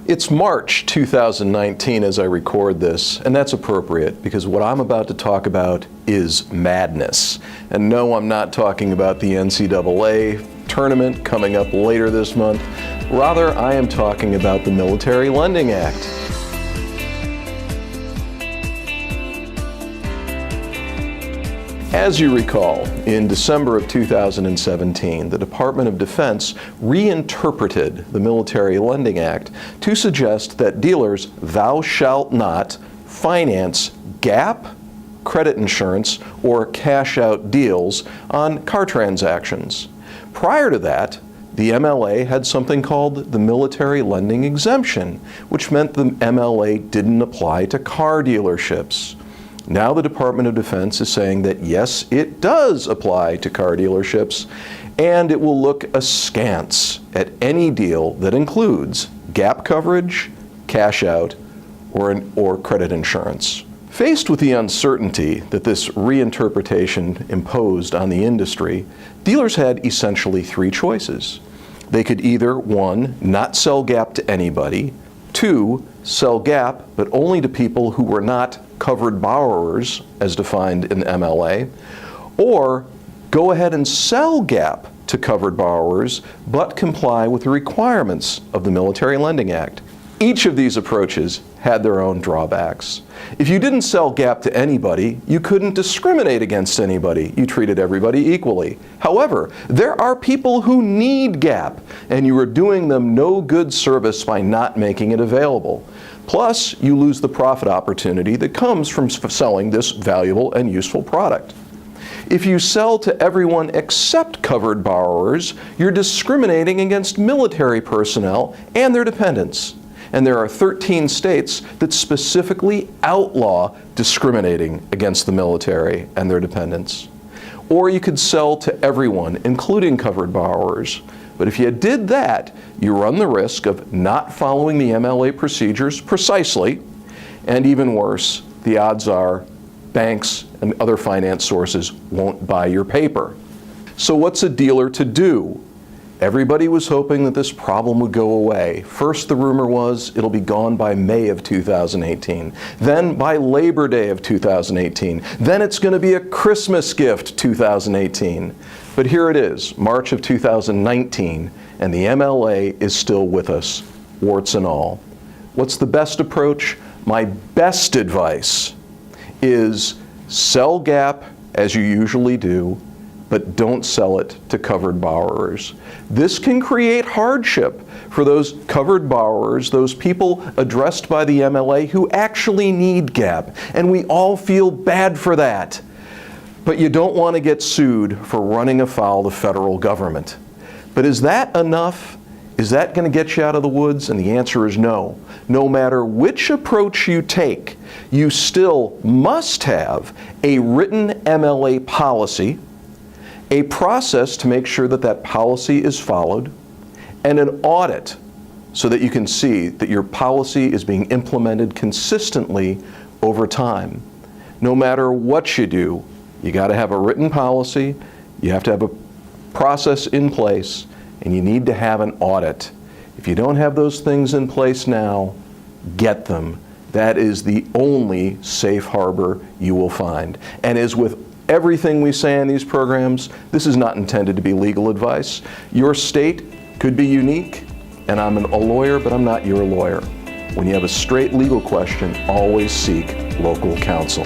It's March 2019 as I record this, and that's appropriate because what I'm about to talk about is madness. And no, I'm not talking about the NCAA tournament coming up later this month. Rather, I am talking about the Military Lending Act. As you recall, in December of 2017, the Department of Defense reinterpreted the Military Lending Act to suggest that dealers thou shalt not finance gap, credit insurance, or cash-out deals on car transactions. Prior to that, the MLA had something called the Military Lending Exemption, which meant the MLA didn't apply to car dealerships. Now the Department of Defense is saying that yes, it does apply to car dealerships, and it will look askance at any deal that includes gap coverage, cash out, or credit insurance. Faced with the uncertainty that this reinterpretation imposed on the industry, dealers had essentially three choices. They could either, one, not sell gap to anybody, two, sell gap, but only to people who were not covered borrowers as defined in the MLA, or go ahead and sell gap to covered borrowers, but comply with the requirements of the Military Lending Act. Each of these approaches had their own drawbacks. If you didn't sell gap to anybody, you couldn't discriminate against anybody. You treated everybody equally. However, there are people who need gap, and you are doing them no good service by not making it available. Plus, you lose the profit opportunity that comes from selling this valuable and useful product. If you sell to everyone except covered borrowers, you're discriminating against military personnel and their dependents. And there are 13 states that specifically outlaw discriminating against the military and their dependents. Or you could sell to everyone, including covered borrowers. But if you did that, you run the risk of not following the MLA procedures precisely, and even worse, the odds are banks and other finance sources won't buy your paper. So what's a dealer to do? Everybody was hoping that this problem would go away. First, the rumor was it'll be gone by May of 2018. Then by Labor Day of 2018. Then it's going to be a Christmas gift 2018. But here it is, March of 2019, and the MLA is still with us, warts and all. What's the best approach? My best advice is sell gap as you usually do, but don't sell it to covered borrowers. This can create hardship for those covered borrowers, those people addressed by the MLA who actually need gap, and we all feel bad for that. But you don't want to get sued for running afoul of the federal government. But is that enough? Is that going to get you out of the woods? And the answer is no. No matter which approach you take, you still must have a written MLA policy, a process to make sure that that policy is followed, and an audit so that you can see that your policy is being implemented consistently over time. No matter what you do, you got to have a written policy, you have to have a process in place, and you need to have an audit. If you don't have those things in place now, get them. That is the only safe harbor you will find. And as with everything we say in these programs, this is not intended to be legal advice. Your state could be unique, and I'm a lawyer, but I'm not your lawyer. When you have a straight legal question, always seek local counsel.